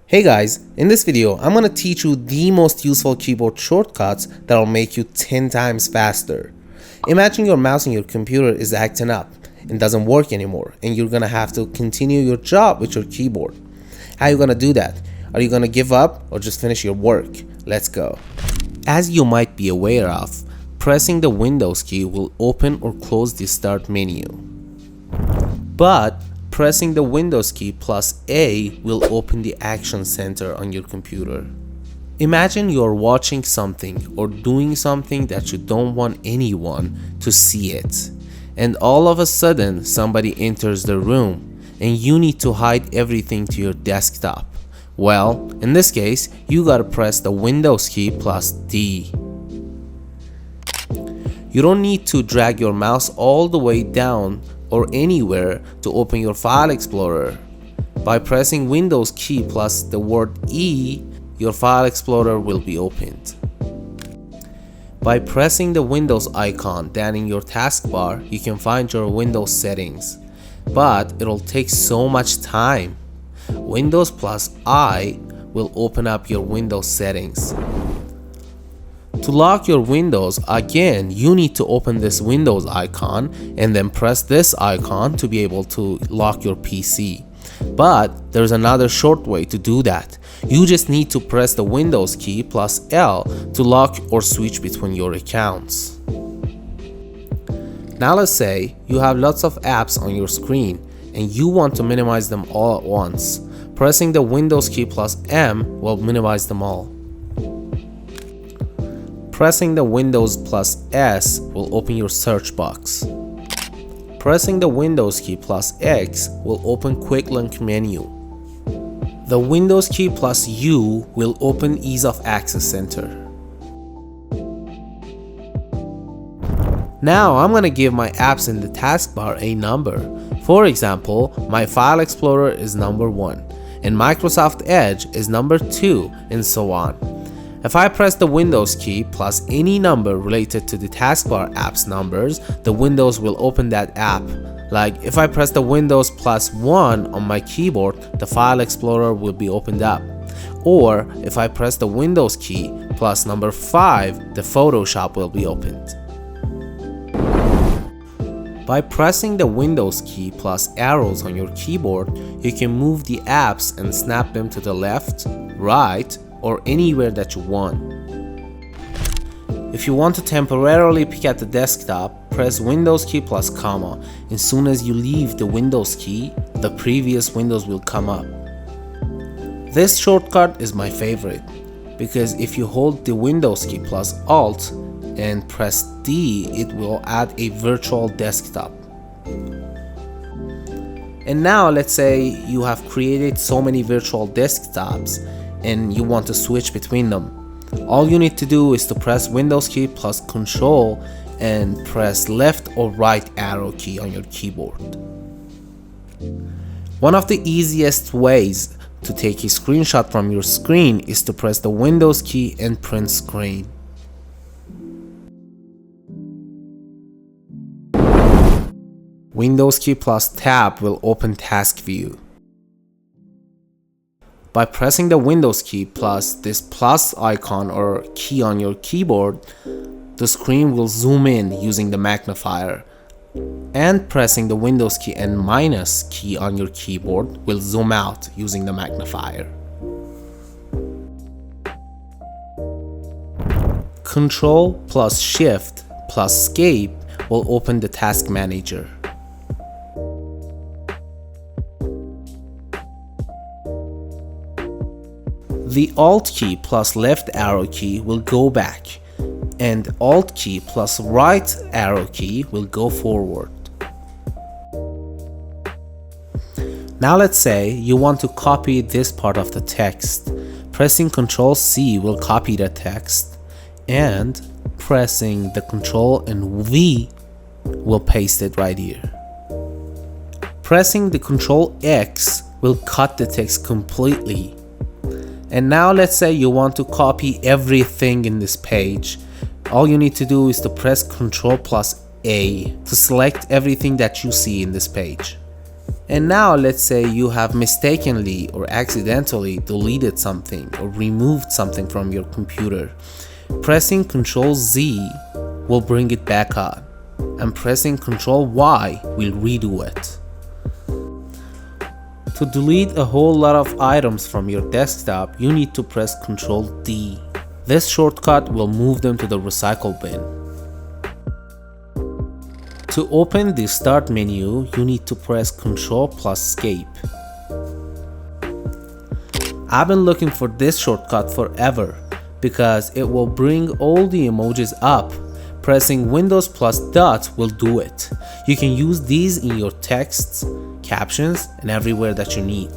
Hey guys, in this video, I'm gonna teach you the most useful keyboard shortcuts that'll make you 10 times faster. Imagine your mouse on your computer is acting up and doesn't work anymore, and you're gonna have to continue your job with your keyboard. How are you gonna do that? Are you gonna give up or just finish your work? Let's go. As you might be aware of, pressing the Windows key will open or close the Start menu. But pressing the Windows key plus A will open the Action Center on your computer. Imagine you're watching something or doing something that you don't want anyone to see it, and all of a sudden somebody enters the room and you need to hide everything to your desktop. Well, in this case, you gotta press the Windows key plus D. You don't need to drag your mouse all the way down or anywhere to open your file explorer. By pressing Windows key plus the word E, your file explorer will be opened. By pressing the Windows icon down in your taskbar, you can find your Windows settings, but it'll take so much time. Windows plus I will open up your Windows settings. To lock your Windows, again, you need to open this Windows icon and then press this icon to be able to lock your PC. But there's another short way to do that. You just need to press the Windows key plus L to lock or switch between your accounts. Now let's say you have lots of apps on your screen and you want to minimize them all at once. Pressing the Windows key plus M will minimize them all. Pressing the Windows plus S will open your search box. Pressing the Windows key plus X will open Quick Link menu. The Windows key plus U will open Ease of Access Center. Now I'm gonna give my apps in the taskbar a number. For example, my File Explorer is number 1, and Microsoft Edge is number 2, and so on. If I press the Windows key plus any number related to the taskbar app's numbers, the Windows will open that app. Like if I press the Windows plus 1 on my keyboard, the File Explorer will be opened up. Or if I press the Windows key plus number 5, the Photoshop will be opened. By pressing the Windows key plus arrows on your keyboard, you can move the apps and snap them to the left, right, or anywhere that you want. If you want to temporarily pick at the desktop, press Windows key plus comma. As soon as you leave the Windows key, the previous Windows will come up. This shortcut is my favorite because if you hold the Windows key plus Alt and press D, it will add a virtual desktop. And now let's say you have created so many virtual desktops and you want to switch between them. All you need to do is to press Windows key plus Control and press left or right arrow key on your keyboard. One of the easiest ways to take a screenshot from your screen is to press the Windows key and print screen. Windows key plus Tab will open task view. By pressing the Windows key plus this plus icon or key on your keyboard, the screen will zoom in using the magnifier, and pressing the Windows key and minus key on your keyboard will zoom out using the magnifier. Control plus Shift plus Escape will open the task manager. The Alt key plus left arrow key will go back, and Alt key plus right arrow key will go forward. Now let's say you want to copy this part of the text. Pressing Ctrl C will copy the text, and pressing the Ctrl and V will paste it right here. Pressing the Ctrl X will cut the text completely. And now let's say you want to copy everything in this page. All you need to do is to press Ctrl plus A to select everything that you see in this page. And now let's say you have mistakenly or accidentally deleted something or removed something from your computer. Pressing Ctrl Z will bring it back up, and pressing Ctrl Y will redo it. To delete a whole lot of items from your desktop, you need to press Ctrl D. This shortcut will move them to the recycle bin. To open the Start menu, you need to press Ctrl plus Escape. I've been looking for this shortcut forever because it will bring all the emojis up. Pressing Windows plus dot will do it. You can use these in your texts, captions, and everywhere that you need.